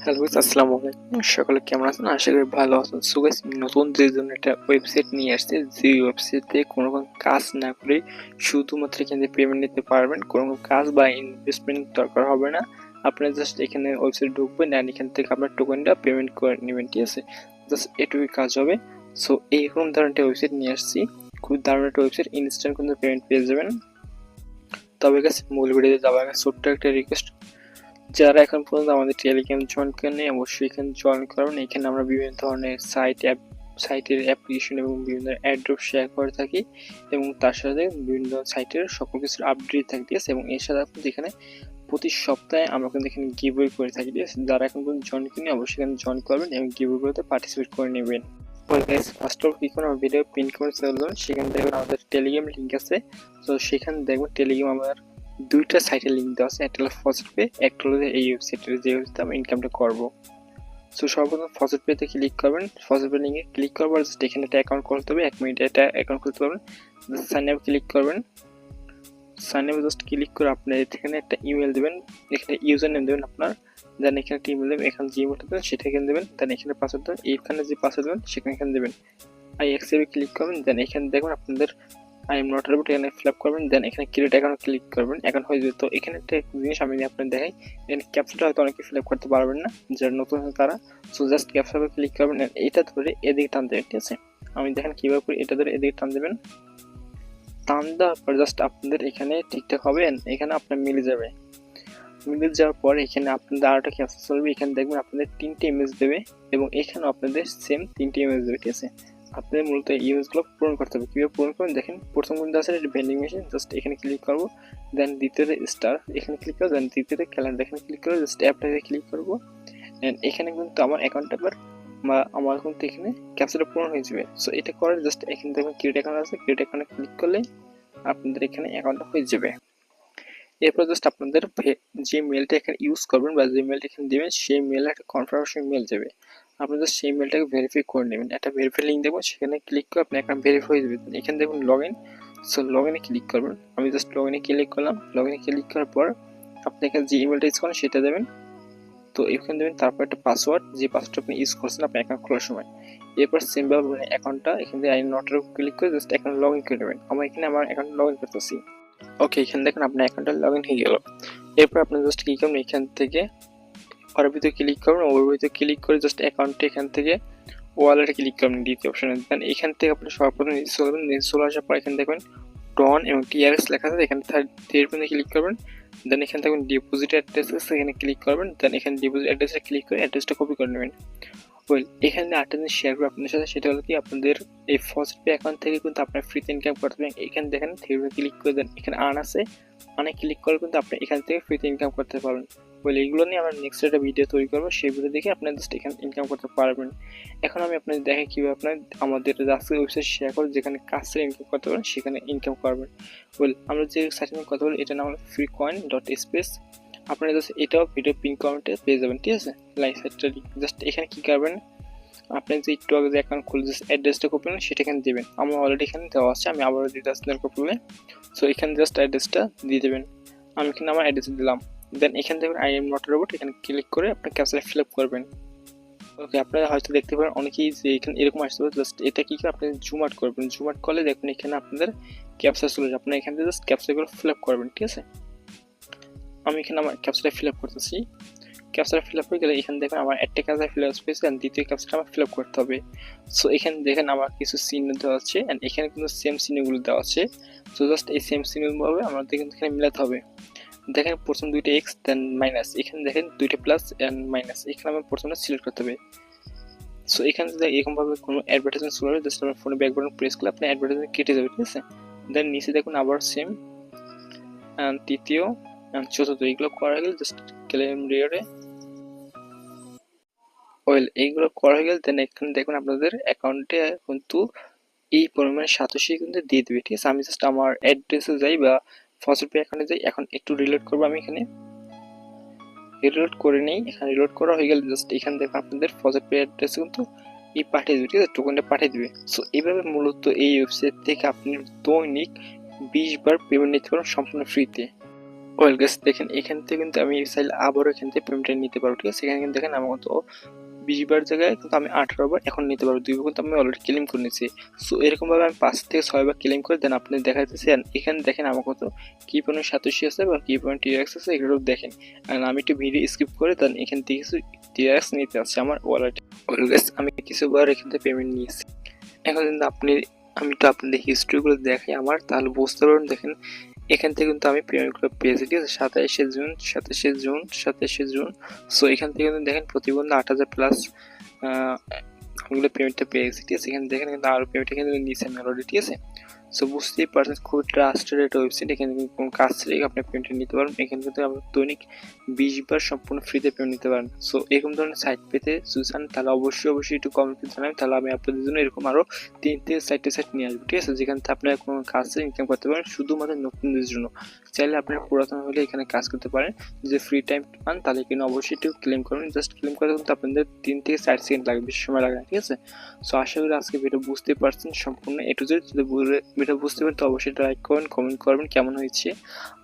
Hello guys, আসসালামু আলাইকুম। সকলে কেমন আছেন? আশা করি ভালো আছেন। সো গাইস, নতুন যে জন্য একটা ওয়েবসাইট নিয়ে আসছে, যে ওয়েবসাইটে কোনো রকম কাজ না করে শুধুমাত্র এখান থেকে পেমেন্ট নিতে পারবেন। কোনো কাজ বা ইনভেস্টমেন্ট দরকার হবে না। আপনারা জাস্ট এখানে ওয়েবসাইট ঢুকবেন আর এখান থেকে আপনার টোকেনটা পেমেন্ট করে নেবেন, ঠিক আছে? জাস্ট এটুকুই কাজ হবে। সো এইরকম ধরনের একটা ওয়েবসাইট নিয়ে আসছি, খুব দারুণ একটা ওয়েবসাইট। ইনস্ট্যান্ট কিন্তু পেমেন্ট পেয়ে যাবেন। তবে গাইস, মূল ভিডিওতে যাওয়ার আগে ছোট্ট একটা রিকোয়েস্ট, যারা এখন পর্যন্ত আমাদের টেলিগ্রাম জয়েন করেনি অবশ্যই এখানে জয়েন করুন। এখানে আমরা বিভিন্ন ধরনের সাইটের অ্যাপ্লিকেশন এবং বিভিন্ন অ্যাড্রপ শেয়ার করে থাকি এবং তার সাথে বিভিন্ন সাইটের সকল কিছুর আপডেট থাকে, ঠিক আছে? এবং এর সাথে আপনি এখানে প্রতি সপ্তাহে আমরা কিন্তু এখানে গিভওয়ে করে থাকি, ঠিক আছে? যারা এখন পর্যন্ত জয়েন করেনি অবশ্যই এখানে জয়েন করবেন এবং গিভওয়েগুলোতে পার্টিসিপেট করে নেবেন। ওয়েল গাইস, ফার্স্ট অফ কি করে আমার ভিডিও পিন করে চলুন, সেখানে দেখবেন আমাদের টেলিগ্রাম লিঙ্ক আছে। তো সেখানে দেখবেন টেলিগ্রাম আমার দুইটা সাইটের লিঙ্ক দেওয়া আছে, একটা হলো ফসেট পে, একটা হলো এই ওয়েবসাইটের যে ওয়েবসাইটে আমি ইনকামটা করবো। সো সর্বপ্রথম ফসেট পেতে ক্লিক করবেন, ফসেট পে লিঙ্কে ক্লিক করবার জাস্ট এখানে একটা অ্যাকাউন্ট খুলতে হবে, 1 মিনিটে একটা অ্যাকাউন্ট খুলতে পারবেন। সাইন আপ ক্লিক করবেন, সাইন আপ জাস্ট ক্লিক করে আপনি এখানে একটা ইমেল দেবেন, এখানে ইউজার নেম দেবেন আপনার, দেন এখানে একটা ইমেল দেবেন, এখানে যে ইমেলটা দেবেন সেটা এখানে দেবেন, দেন এখানে পাসওয়ার্ড দেবেন, এইখানে যে পাসওয়ার্ড দেবেন সেখানে এখানে দেবেন। আই অ্যাকসেপ্টে ক্লিক করবেন, দেন এখানে দেখবেন আপনাদের আই এম নট রোবট এখানে ফিল আপ করবেন, দেন এখানে ক্রিয়েট অ্যাকাউন্ট ক্লিক করবেন, অ্যাকাউন্ট হয়ে যাবে। তো এখানে একটা জিনিস আমি আপনাদের দেখাই, এখানে ক্যাপচাটা হয়তো অনেকে ফিল আপ করতে পারবেন না, যারা নতুন হয় তারা। সো জাস্ট ক্যাপচাটা ক্লিক করবেন, এটা ধরে এদিকে টান দেবেন, ঠিক আছে? আমি দেখেন কীভাবে করি, এটা ধরে এদিকে টান দেবেন, টান দেওয়ার পর জাস্ট আপনাদের এখানে ঠিকঠাক হবে, এখানে আপনার মিলে যাবে। মিলে যাওয়ার পর এখানে আপনাদের আরেকটা ক্যাপচা চলবে, এখানে দেখবেন আপনাদের 3টে ইমেজ দেবে এবং এখানেও আপনাদের সেম 3টে ইমেজ দেবে, ঠিক আছে? আপনাদের মূলত এই ইমেজগুলো পূরণ করতে হবে। কীভাবে পূরণ করবেন দেখেন, প্রথম কিন্তু আছে ভেন্ডিং মেশিন, জাস্ট এখানে ক্লিক করবো, দেন দ্বিতীয়তে স্টার এখানে ক্লিক করবো, দেন তৃতীয়তে ক্যালেন্ডার এখানে ক্লিক করবো, জাস্ট অ্যাপটাতে ক্লিক করবো। অ্যান্ড এখানে কিন্তু আমার অ্যাকাউন্টটা বা আমার কিন্তু এখানে ক্যাপচাটা পূরণ হয়ে যাবে। সো এটা করার জাস্ট এখানে দেখবেন ক্রিয়েট অ্যাকাউন্ট আছে, ক্রিয়েট অ্যাকাউন্টে ক্লিক করলে আপনাদের এখানে অ্যাকাউন্টটা হয়ে যাবে। এরপর জাস্ট আপনাদের যে মেলটা এখানে ইউজ করবেন বা যে মেলটা এখানে দেবেন সেই মেলে একটা কনফার্মেশন মেল যাবে। আপনি জাস্ট সেই মেলটাকে ভেরিফাই করে নেবেন, একটা ভেরিফাই লিঙ্ক দেবো, সেখানে ক্লিক করে আপনি অ্যাকাউন্ট ভেরিফাই হয়ে যাবে। এখানে দেখুন লগ ইন, সো লগ ইনে ক্লিক করবেন। আমি জাস্ট লগ ইনে ক্লিক করলাম, লগ ইনে ক্লিক করার পর আপনি এখানে যে ইমেলটা ইউজ করেন সেটা দেবেন। তো এখানে দেবেন, তারপর একটা পাসওয়ার্ড, যে পাসওয়ার্ডটা আপনি ইউজ করছেন আপনার অ্যাকাউন্ট খোলার সময়। এরপর সিম্বল অ্যাকাউন্টটা এখান থেকে আই নটের ক্লিক করে জাস্ট অ্যাকাউন্ট লগ ইন করে নেবেন। আমার এখানে আমার অ্যাকাউন্ট লগ ইন করতেছি। ওকে, এখানে দেখেন আপনার অ্যাকাউন্টটা লগ ইন হয়ে গেল। এরপর আপনি জাস্ট কি করবেন, এখান থেকে ওর ভিতরে ক্লিক করবেন, ওর ভিতরে ক্লিক করে জাস্ট অ্যাকাউন্টে এখান থেকে ওয়ালেটে ক্লিক করবেন, দ্বিতীয় অপশনে। দেন এখান থেকে আপনি সর্বপ্রথম নিচে চলবেন, নিচে চলে আসার পর এখানে দেখবেন টন এবং টিআরএস লেখা আছে, এখানে থ্রি পয়েন্টে ক্লিক করবেন। দেন এখানে দেখবেন ডিপোজিট অ্যাড্রেস আছে, এখানে ক্লিক করবেন। দেন এখানে ডিপোজিট অ্যাড্রেসে ক্লিক করে অ্যাড্রেসটা কপি করে নেবেন। ওয়েল, এখানে আরেকটা জিনিস শেয়ার করবো আপনাদের সাথে, সেটা হলো কি, আপনাদের এই ফার্স্ট পে অ্যাকাউন্ট থেকে কিন্তু আপনার ফ্রিতে ইনকাম করতে পারেন। এখানে দেখেন থ্রিতে ক্লিক করে দেন, এখানে আর্ন আছে, আর্নে ক্লিক করে কিন্তু আপনি এখান থেকে ফ্রিতে ইনকাম করতে পারবেন। ওয়েল, এইগুলো নিয়ে আমরা নেক্সট একটা ভিডিও তৈরি করবো, সেই ভিডিও দেখে আপনারা জাস্ট এখানে ইনকাম করতে পারবেন। এখন আমি আপনাদের দেখাই কীভাবে আপনার আমাদের আজকে ওয়েবসাইট শেয়ার করে যেখানে কাজ থেকে ইনকাম করতে পারেন সেখানে ইনকাম করবেন। ওয়েল, আমরা যে সাইট নিয়ে কথা বলি এটার নাম হলো freecoin.space। আপনারা জাস্ট এটাও ভিডিও পিন কমেন্টে পেয়ে যাবেন, ঠিক আছে? লাইক সাইটটা জাস্ট এখানে কী করবেন, আপনি যে একটু আগে যে অ্যাকাউন্ট খুলে জাস্ট অ্যাড্রেসটা কপি করবেন, সেটা এখানে দেবেন। আমার অলরেডি এখানে দেওয়া আছে, আমি আবারও দিতে আসছি কপি। সো এখানে জাস্ট অ্যাড্রেসটা দিয়ে দেবেন। আমি এখানে আমার অ্যাড্রেস দিলাম। দেন এখানে দেখবেন আই এম নট রোবট, এখানে ক্লিক করে আপনার ক্যাপচাটা ফিল আপ করবেন। ওকে, আপনারা হয়তো দেখতে পারেন অনেকেই যে এখানে এরকম আসতে পারে, জাস্ট এটা কি করে আপনি জুম আউট করবেন, জুম আউট করলে দেখবেন এখানে আপনাদের ক্যাপচা চলে যাবে, আপনার এখান থেকে জাস্ট ক্যাপচাগুলো ফিল আপ করবেন, ঠিক আছে? আমি এখানে আমার ক্যাপচাটা ফিল আপ করতেছি। ক্যাপচাটা ফিল আপ হয়ে গেলে এখানে দেখেন আমার একটা ক্যাপচা ফিল আপ পেয়েছে, অ্যান্ড দ্বিতীয় ক্যাপচাটা আমার ফিল আপ করতে হবে। সো এখানে দেখেন আমার কিছু চিহ্ন দেওয়া আছে, অ্যান্ড এখানে কিন্তু সেম চিহ্নগুলো দেওয়া আছে। সো জাস্ট এই সেম চিহ্নভাবে আমাদের কিন্তু এখানে মিলাতে হবে। দেখেন প্রথম দুইটা এক্স, দেন মাইনাস, এখানে দেখেন দুইটা প্লাস অ্যান্ড মাইনাস, এখানে আমার প্রথমটা সিলেক্ট করতে হবে। সো এখানে যদি এরকমভাবে কোনো অ্যাডভার্টাইজমেন্ট চলে আসে, জাস্ট আপনার ফোনে ব্যাক বাটন প্রেস করলে আপনার অ্যাডভার্টাইজমেন্ট কেটে যাবে, ঠিক আছে? দেন নিচে দেখুন আবার সেম, অ্যান্ড তৃতীয় অ্যান্ড চতুর্থ, এগুলো করা গেলে জাস্ট ক্লেম রিয়ারে। ওয়েল, এইগুলো করা হয়ে গেলে দেন এখানে দেখুন আপনাদের অ্যাকাউন্টে কিন্তু এই পরিমাণে 87 কিন্তু দিয়ে দেবে, ঠিক আছে? আমি জাস্ট আমার অ্যাড্রেসে যাই বা ফসল পে অ্যাকাউন্টে যাই, এখন একটু রিলোড করবো, আমি এখানে রিলোড করে নিই। এখানে রিলোড করা হয়ে গেলে জাস্ট এখানে দেখুন আপনাদের ফসল পে অ্যাড্রেসে কিন্তু এই পাঠিয়ে দেবে, ঠিক আছে? টোকেনটা পাঠিয়ে দেবে। সো এইভাবে মূলত এই ওয়েবসাইট থেকে আপনি দৈনিক 20 বার পেমেন্ট নিতে পারেন সম্পূর্ণ ফ্রিতে। ওয়েল গাইস, দেখেন এখান থেকে কিন্তু আমি চাইলে আবারও এখান থেকে পেমেন্টটা নিতে পারবো। ঠিক আছে, এখানে কিন্তু দেখেন আমার মতো 20 বার জায়গায় কিন্তু আমি 18 বার এখন নিতে পারবো। 2 বার কিন্তু আমি অলরেডি ক্লেম করে নিয়েছি। সো এরকম ভাবে আমি 5 থেকে 6 বার ক্লেম করে দেন আপনি দেখা যাচ্ছে এখানে দেখেন আমার কত কি পরিমাণ সাতোশি আছে বা কি পরিমাণ টিআরএক্স আছে এগুলো দেখেন। আর আমি একটু ভিডিও স্কিপ করে দেন এখান থেকে কিছু টিআরএক্স নিতে আছে আমার ওয়ালেটে। ওয়েল গাইস, আমি কিছুবার এখান থেকে পেমেন্ট নিয়েছি। এখন কিন্তু আমি তো আপনাদের হিস্ট্রিগুলো দেখাই আমার, তাহলে বুঝতে পারবেন। দেখেন এখান থেকে কিন্তু আমি পেমেন্টগুলো পেয়েছি। ঠিক আছে, 27শে জুন। সো এখান থেকে কিন্তু দেখেন প্রতিবন্ধ 8,000 প্লাস আমি পেমেন্টটা পেয়েছি। ঠিক আছে, এখানে দেখেন কিন্তু আরও পেমেন্ট কিন্তু নিয়েছি আমি অলরেডি। ঠিক আছে, সো বুঝতেই পারছেন খুবই ট্রাস্টেড একটা ওয়েবসাইট। এখানে কিন্তু কোনো কাজ ছাড়াই আপনি পেমেন্ট নিতে পারেন। এখানে কিন্তু আপনি দৈনিক 20 বার সম্পূর্ণ ফ্রিতে পেমেন্ট নিতে পারেন। সো এরকম ধরনের সাইট পেতে যদি চান তাহলে অবশ্যই একটু কমেন্ট করে জানাবেন, তাহলে আমি আপনাদের জন্য এরকম আরও 3 থেকে 4টে সাইট নিয়ে আসবো। ঠিক আছে, যেখান থেকে আপনারা কোনো কাজ ছাড়াই ইনকাম করতে পারেন শুধুমাত্র নতুনদের জন্য। চাইলে আপনারা পুরাতন হলে এখানে কাজ করতে পারেন। যদি ফ্রি টাইম পান তাহলে কিন্তু অবশ্যই একটু ক্লেম করবেন। জাস্ট ক্লেম করতে কিন্তু আপনাদের 3 থেকে 4 সেকেন্ড লাগবে, বেশি সময় লাগে না। ঠিক আছে, সো আশা করি আজকে ভিডিও বুঝতে পারছেন সম্পূর্ণ এ টু জেড। যদি ভিডিও বুঝতে পারেন তো অবশ্যই লাইক করবেন, কমেন্ট করবেন কেমন হয়েছে।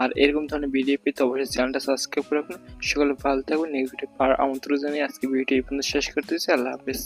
আর এরকম ধরনের ভিডিও পেতে অবশ্যই চ্যানেলটা সাবস্ক্রাইব করে রাখবেন। সকলে ভালো থাকবেন। নেক্সট ভিডিও পাওয়ার আমন্ত্রণ জানিয়ে আজকে ভিডিও এই পর্যন্ত শেষ করতেছি। আল্লাহ হাফেজ।